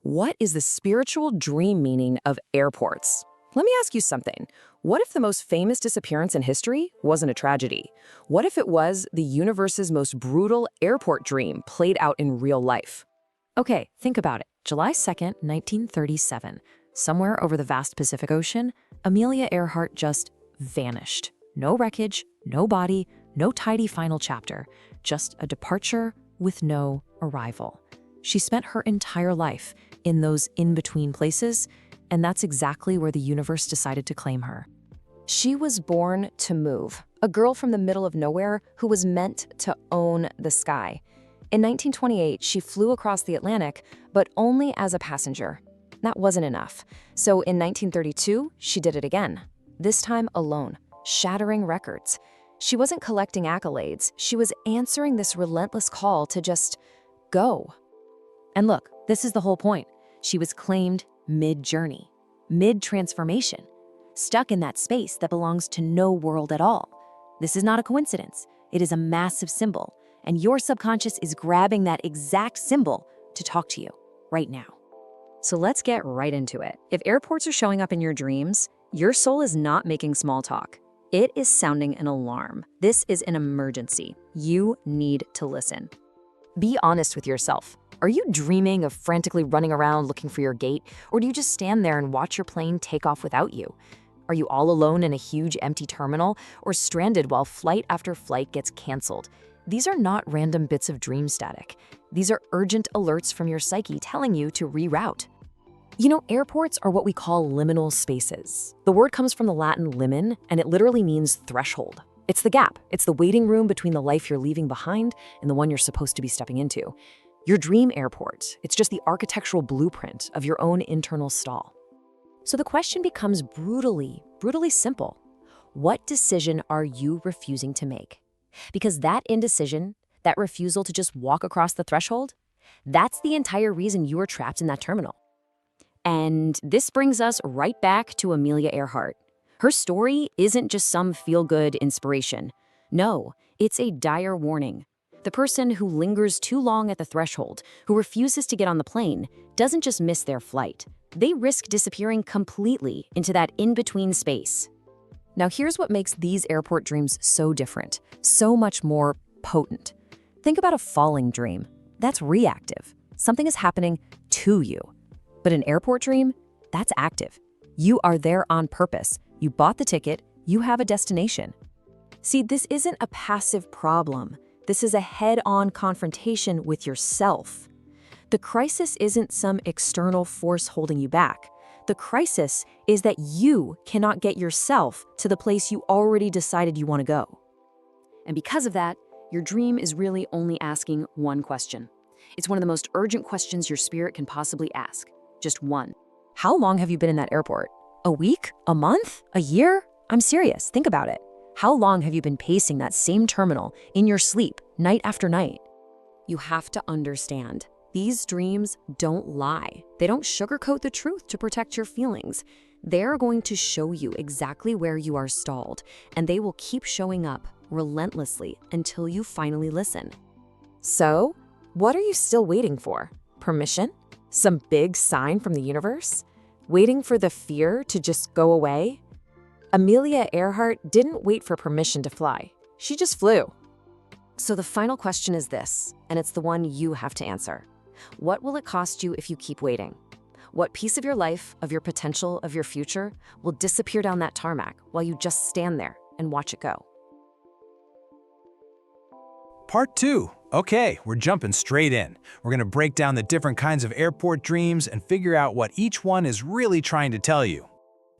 What is the spiritual dream meaning of airports? Let me ask you something. What if the most famous disappearance in history wasn't a tragedy? What if it was the universe's most brutal airport dream played out in real life? Okay, think about it. July 2nd, 1937, somewhere over the vast Pacific Ocean, Amelia Earhart just vanished. No wreckage, no body, no tidy final chapter, just a departure with no arrival. She spent her entire life in those in-between places, and that's exactly where the universe decided to claim her. She was born to move, a girl from the middle of nowhere who was meant to own the sky. In 1928, she flew across the Atlantic, but only as a passenger. That wasn't enough. So in 1932, she did it again, this time alone, shattering records. She wasn't collecting accolades. She was answering this relentless call to just go. And look, this is the whole point. She was claimed mid-journey, mid-transformation, stuck in that space that belongs to no world at all. This is not a coincidence. It is a massive symbol, and your subconscious is grabbing that exact symbol to talk to you right now. So let's get right into it. If airports are showing up in your dreams, your soul is not making small talk. It is sounding an alarm. This is an emergency. You need to listen. Be honest with yourself. Are you dreaming of frantically running around looking for your gate, or do you just stand there and watch your plane take off without you? Are you all alone in a huge empty terminal, or stranded while flight after flight gets canceled? These are not random bits of dream static. These are urgent alerts from your psyche telling you to reroute. You know, airports are what we call liminal spaces. The word comes from the Latin limen, and it literally means threshold. It's the gap. It's the waiting room between the life you're leaving behind and the one you're supposed to be stepping into. Your dream airport, it's just the architectural blueprint of your own internal stall. So the question becomes brutally simple. What decision are you refusing to make? Because that indecision, that refusal to just walk across the threshold, that's the entire reason you are trapped in that terminal. And this brings us right back to Amelia Earhart. Her story isn't just some feel-good inspiration. No, it's a dire warning. The person who lingers too long at the threshold, who refuses to get on the plane, doesn't just miss their flight. They risk disappearing completely into that in-between space. Now here's what makes these airport dreams so different, so much more potent. Think about a falling dream. That's reactive. Something is happening to you. But an airport dream, that's active. You are there on purpose. You bought the ticket. You have a destination. See, this isn't a passive problem. This is a head-on confrontation with yourself. The crisis isn't some external force holding you back. The crisis is that you cannot get yourself to the place you already decided you want to go. And because of that, your dream is really only asking one question. It's one of the most urgent questions your spirit can possibly ask. Just one. How long have you been in that airport? A week? A month? A year? I'm serious. Think about it. How long have you been pacing that same terminal in your sleep, night after night? You have to understand, these dreams don't lie. They don't sugarcoat the truth to protect your feelings. They're going to show you exactly where you are stalled, and they will keep showing up relentlessly until you finally listen. So, what are you still waiting for? Permission? Some big sign from the universe? Waiting for the fear to just go away? Amelia Earhart didn't wait for permission to fly. She just flew. So the final question is this, and it's the one you have to answer. What will it cost you if you keep waiting? What piece of your life, of your potential, of your future will disappear down that tarmac while you just stand there and watch it go? Part 2. Okay, we're jumping straight in. We're going to break down the different kinds of airport dreams and figure out what each one is really trying to tell you.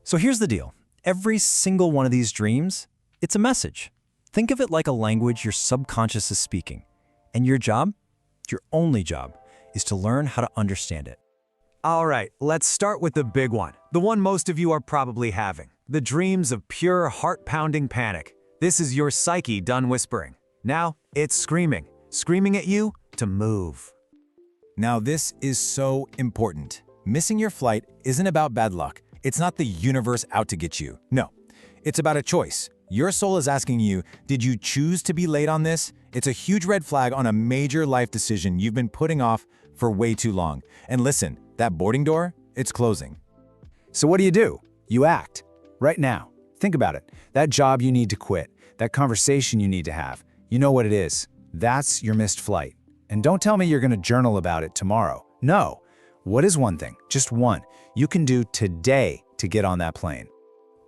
So here's the deal. Every single one of these dreams, it's a message. Think of it like a language your subconscious is speaking. And your job, your only job, is to learn how to understand it. All right, let's start with the big one. The one most of you are probably having. The dreams of pure heart-pounding panic. This is your psyche done whispering. Now, it's screaming. Screaming at you to move. Now this is so important. Missing your flight isn't about bad luck. It's not the universe out to get you. No, it's about a choice. Your soul is asking you, did you choose to be late on this? It's a huge red flag on a major life decision you've been putting off for way too long. And listen, That boarding door, it's closing. So what do? You act. Right now. Think about it. That job you need to quit, that conversation you need to have, you know what it is. That's your missed flight. And don't tell me you're going to journal about it tomorrow. No. What is one thing, just one, you can do today to get on that plane?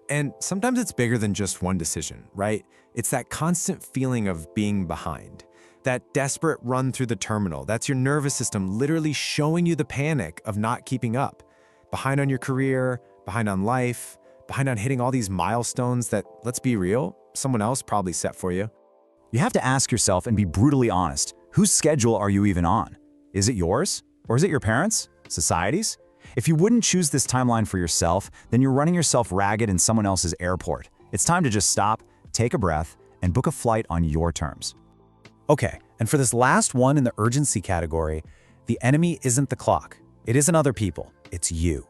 And sometimes it's bigger than just one decision, right? It's that constant feeling of being behind. That desperate run through the terminal. That's your nervous system literally showing you the panic of not keeping up. Behind on your career, behind on life, behind on hitting all these milestones that, let's be real, someone else probably set for you. You have to ask yourself and be brutally honest. Whose schedule are you even on? Is it yours? Or is it your parents'? Society's? If you wouldn't choose this timeline for yourself, then you're running yourself ragged in someone else's airport. It's time to just stop, take a breath, and book a flight on your terms. Okay, and for this last one in the urgency category, the enemy isn't the clock. It isn't other people. It's you.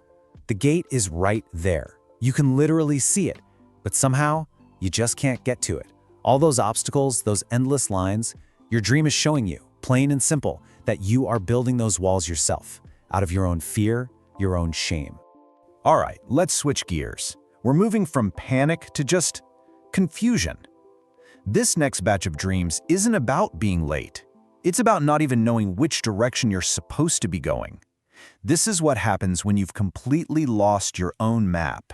The gate is right there. You can literally see it, but somehow you just can't get to it. All those obstacles, those endless lines, your dream is showing you, plain and simple, that you are building those walls yourself, out of your own fear, your own shame. All right, let's switch gears. We're moving from panic to just confusion. This next batch of dreams isn't about being late. It's about not even knowing which direction you're supposed to be going. This is what happens when you've completely lost your own map.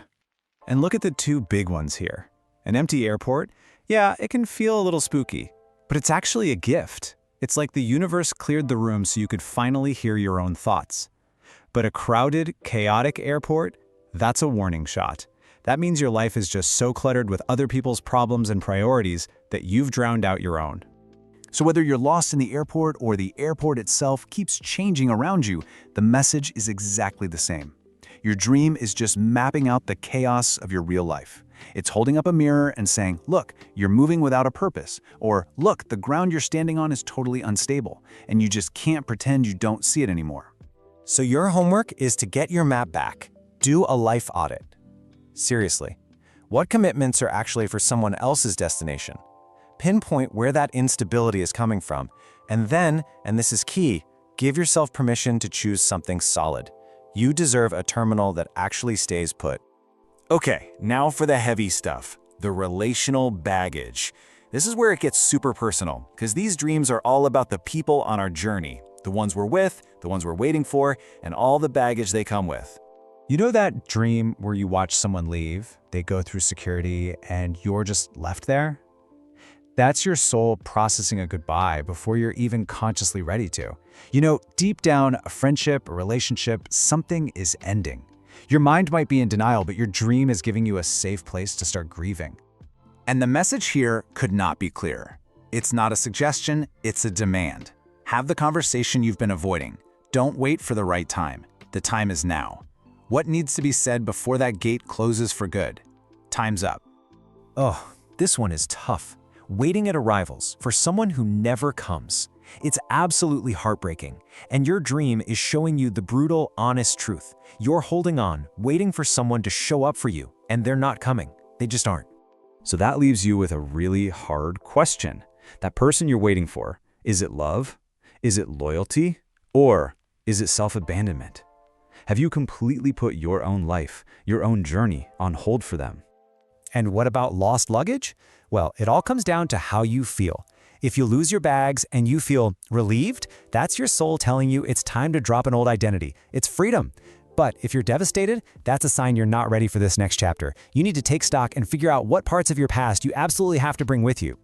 And look at the two big ones here. An empty airport, yeah, it can feel a little spooky, but it's actually a gift. It's like the universe cleared the room so you could finally hear your own thoughts. But a crowded, chaotic airport, that's a warning shot. That means your life is just so cluttered with other people's problems and priorities that you've drowned out your own. So whether you're lost in the airport or the airport itself keeps changing around you, the message is exactly the same. Your dream is just mapping out the chaos of your real life. It's holding up a mirror and saying, look, you're moving without a purpose, or look, the ground you're standing on is totally unstable, and you just can't pretend you don't see it anymore. So your homework is to get your map back. Do a life audit. Seriously, what commitments are actually for someone else's destination? Pinpoint where that instability is coming from, and then, and this is key, give yourself permission to choose something solid. You deserve a terminal that actually stays put. Okay, now for the heavy stuff, the relational baggage. This is where it gets super personal, because these dreams are all about the people on our journey, the ones we're with, the ones we're waiting for, and all the baggage they come with. You know that dream where you watch someone leave, they go through security, and you're just left there? That's your soul processing a goodbye before you're even consciously ready to. You know, deep down, a friendship, a relationship, something is ending. Your mind might be in denial, but your dream is giving you a safe place to start grieving. And the message here could not be clearer. It's not a suggestion, it's a demand. Have the conversation you've been avoiding. Don't wait for the right time. The time is now. What needs to be said before that gate closes for good? Time's up. Oh, this one is tough. Waiting at arrivals for someone who never comes. It's absolutely heartbreaking, and your dream is showing you the brutal, honest truth. You're holding on, waiting for someone to show up for you, and they're not coming. They just aren't. So that leaves you with a really hard question. That person you're waiting for, is it love? Is it loyalty? Or is it self-abandonment? Have you completely put your own life, your own journey on hold for them? And what about lost luggage? Well, it all comes down to how you feel. If you lose your bags and you feel relieved, that's your soul telling you it's time to drop an old identity. It's freedom. But if you're devastated, that's a sign you're not ready for this next chapter. You need to take stock and figure out what parts of your past you absolutely have to bring with you.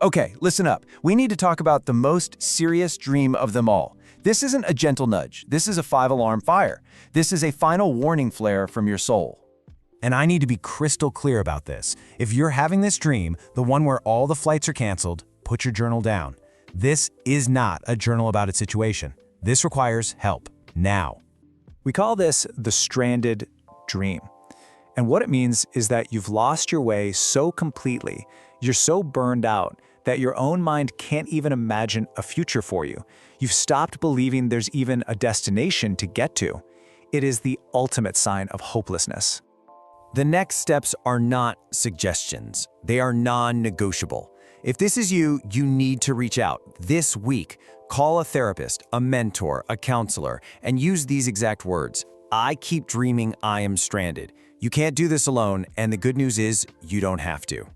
Okay, listen up. We need to talk about the most serious dream of them all. This isn't a gentle nudge. This is a 5-alarm fire. This is a final warning flare from your soul. And I need to be crystal clear about this. If you're having this dream, the one where all the flights are canceled, put your journal down. This is not a journal about a situation. This requires help now. We call this the stranded dream. And what it means is that you've lost your way so completely, you're so burned out that your own mind can't even imagine a future for you. You've stopped believing there's even a destination to get to. It is the ultimate sign of hopelessness. The next steps are not suggestions. They are non-negotiable. If this is you, you need to reach out. This week, call a therapist, a mentor, a counselor, and use these exact words. I keep dreaming I am stranded. You can't do this alone, and the good news is you don't have to.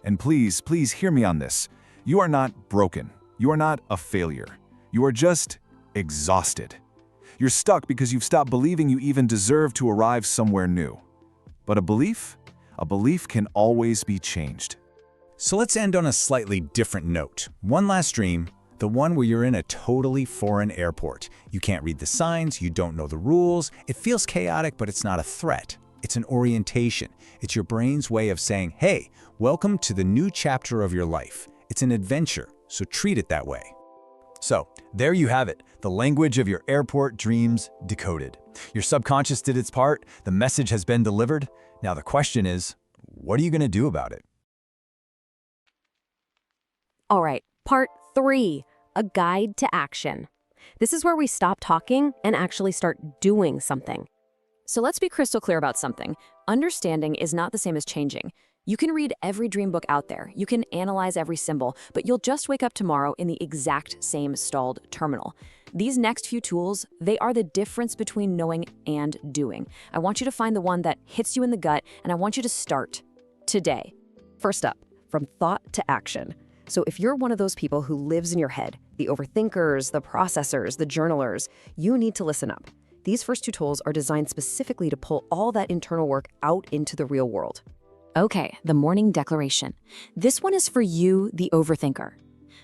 And please, please hear me on this. You are not broken. You are not a failure. You are just exhausted. You're stuck because you've stopped believing you even deserve to arrive somewhere new. But a belief can always be changed. So let's end on a slightly different note. One last dream, the one where you're in a totally foreign airport. You can't read the signs, you don't know the rules. It feels chaotic, but it's not a threat. It's an orientation. It's your brain's way of saying, hey, welcome to the new chapter of your life. It's an adventure, so treat it that way. So, there you have it, the language of your airport dreams decoded. Your subconscious did its part, the message has been delivered. Now the question is, what are you going to do about it? All right, part 3, a guide to action. This is where we stop talking and actually start doing something. So let's be crystal clear about something. Understanding is not the same as changing. You can read every dream book out there, you can analyze every symbol, but you'll just wake up tomorrow in the exact same stalled terminal. These next few tools, they are the difference between knowing and doing. I want you to find the one that hits you in the gut, and I want you to start today. First up, from thought to action. So if you're one of those people who lives in your head, the overthinkers, the processors, the journalers, you need to listen up. These first 2 tools are designed specifically to pull all that internal work out into the real world. Okay, the morning declaration. This one is for you, the overthinker.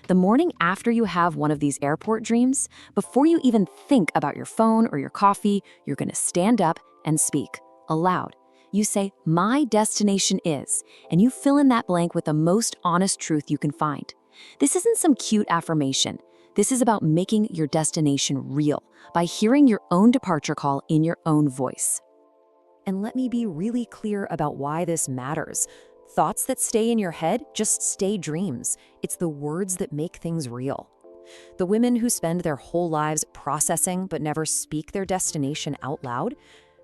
The morning after you have one of these airport dreams, before you even think about your phone or your coffee, you're gonna stand up and speak aloud. You say, my destination is, and you fill in that blank with the most honest truth you can find. This isn't some cute affirmation. This is about making your destination real by hearing your own departure call in your own voice. And let me be really clear about why this matters. Thoughts that stay in your head just stay dreams. It's the words that make things real. The women who spend their whole lives processing but never speak their destination out loud,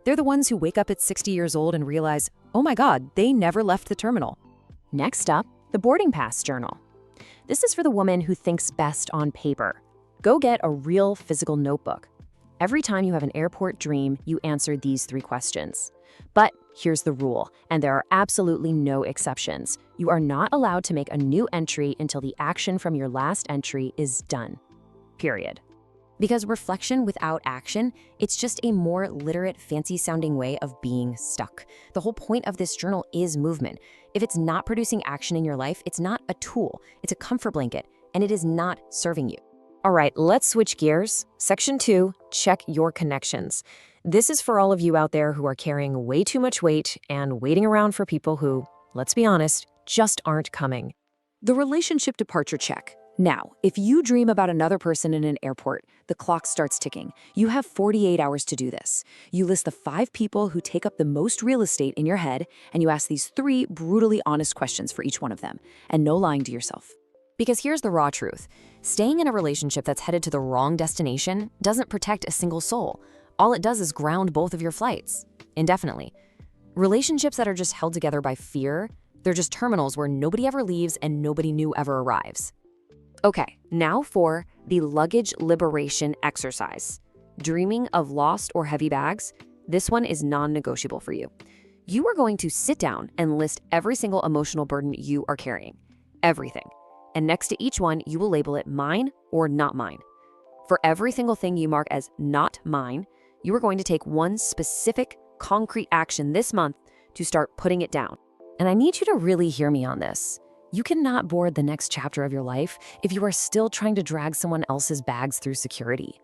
they're the ones who wake up at 60 years old and realize, oh my God, they never left the terminal. Next up, the boarding pass journal. This is for the woman who thinks best on paper. Go get a real physical notebook. Every time you have an airport dream, you answer these 3 questions. But here's the rule, and there are absolutely no exceptions. You are not allowed to make a new entry until the action from your last entry is done. Period. Because reflection without action, it's just a more literate, fancy-sounding way of being stuck. The whole point of this journal is movement. If it's not producing action in your life, it's not a tool, it's a comfort blanket, and it is not serving you. All right, let's switch gears. Section 2, check your connections. This is for all of you out there who are carrying way too much weight and waiting around for people who, let's be honest, just aren't coming. The relationship departure check. Now, if you dream about another person in an airport, the clock starts ticking. You have 48 hours to do this. You list the 5 people who take up the most real estate in your head, and you ask these 3 brutally honest questions for each one of them, and no lying to yourself. Because here's the raw truth. Staying in a relationship that's headed to the wrong destination doesn't protect a single soul. All it does is ground both of your flights, indefinitely. Relationships that are just held together by fear, they're just terminals where nobody ever leaves and nobody new ever arrives. Okay, now for the luggage liberation exercise. Dreaming of lost or heavy bags? This one is non-negotiable for you. You are going to sit down and list every single emotional burden you are carrying. Everything. And next to each one, you will label it mine or not mine. For every single thing you mark as not mine, you are going to take one specific, concrete action this month to start putting it down. And I need you to really hear me on this. You cannot board the next chapter of your life if you are still trying to drag someone else's bags through security.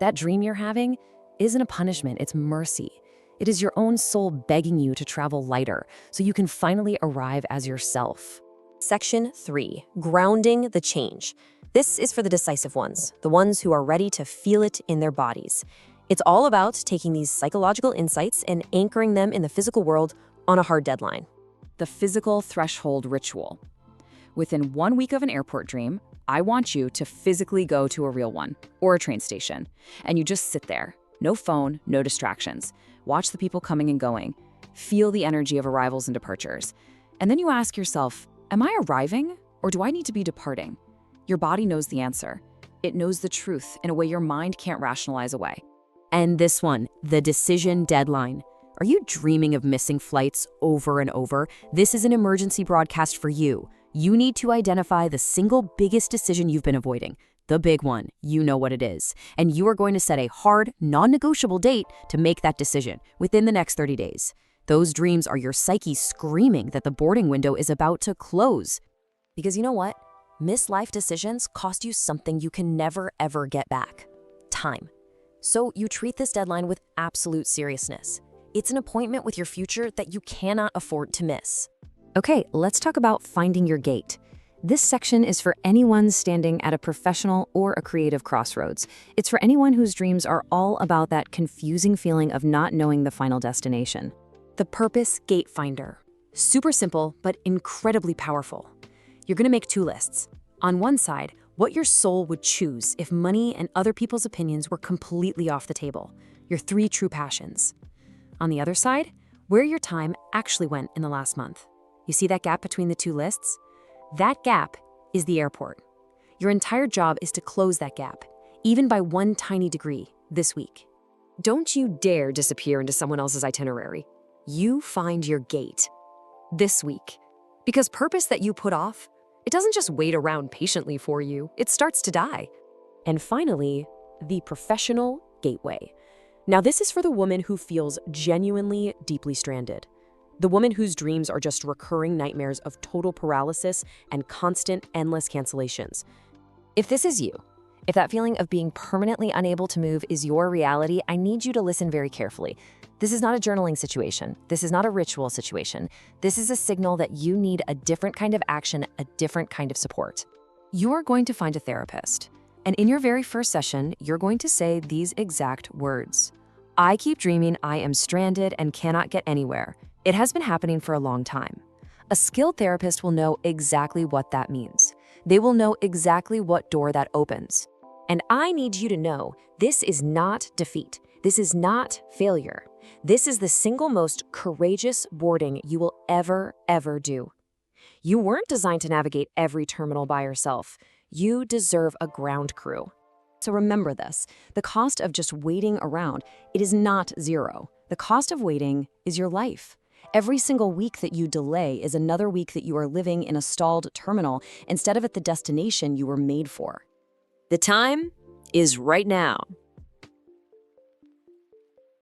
That dream you're having isn't a punishment, it's mercy. It is your own soul begging you to travel lighter so you can finally arrive as yourself. Section 3, grounding the change. This is for the decisive ones, the ones who are ready to feel it in their bodies. It's all about taking these psychological insights and anchoring them in the physical world on a hard deadline. The physical threshold ritual. Within 1 week of an airport dream, I want you to physically go to a real one or a train station. And you just sit there. No phone, no distractions. Watch the people coming and going. Feel the energy of arrivals and departures. And then you ask yourself, am I arriving Or do I need to be departing? Your body knows the answer. It knows the truth in a way your mind can't rationalize away. And this one, the decision deadline. Are you dreaming of missing flights over and over? This is an emergency broadcast for you. You need to identify the single biggest decision you've been avoiding. The big one. You know what it is. And you are going to set a hard, non-negotiable date to make that decision within the next 30 days. Those dreams are your psyche screaming that the boarding window is about to close. Because you know what? Missed life decisions cost you something you can never, ever get back. Time. So you treat this deadline with absolute seriousness. It's an appointment with your future that you cannot afford to miss. Okay, let's talk about finding your gate. This section is for anyone standing at a professional or a creative crossroads. It's for anyone whose dreams are all about that confusing feeling of not knowing the final destination. The Purpose Gate Finder. Super simple, but incredibly powerful. You're going to make 2 lists. On one side, what your soul would choose if money and other people's opinions were completely off the table. Your 3 true passions. On the other side, where your time actually went in the last month. You see that gap between the 2 lists? That gap is the airport. Your entire job is to close that gap, even by 1 tiny degree, this week. Don't you dare disappear into someone else's itinerary. You find your gate this week. Because purpose that you put off, it doesn't just wait around patiently for you, it starts to die. And finally, the professional gateway. Now this is for the woman who feels genuinely deeply stranded. The woman whose dreams are just recurring nightmares of total paralysis and constant, endless cancellations. If this is you, if that feeling of being permanently unable to move is your reality, I need you to listen very carefully. This is not a journaling situation. This is not a ritual situation. This is a signal that you need a different kind of action, a different kind of support. You're going to find a therapist. And in your very first session, you're going to say these exact words. I keep dreaming I am stranded and cannot get anywhere. It has been happening for a long time. A skilled therapist will know exactly what that means. They will know exactly what door that opens. And I need you to know this is not defeat. This is not failure. This is the single most courageous boarding you will ever do. You weren't designed to navigate every terminal by yourself. You deserve a ground crew. So remember this, the cost of just waiting around, it is not 0. The cost of waiting is your life. Every single week that you delay is another week that you are living in a stalled terminal instead of at the destination you were made for. The time is right now.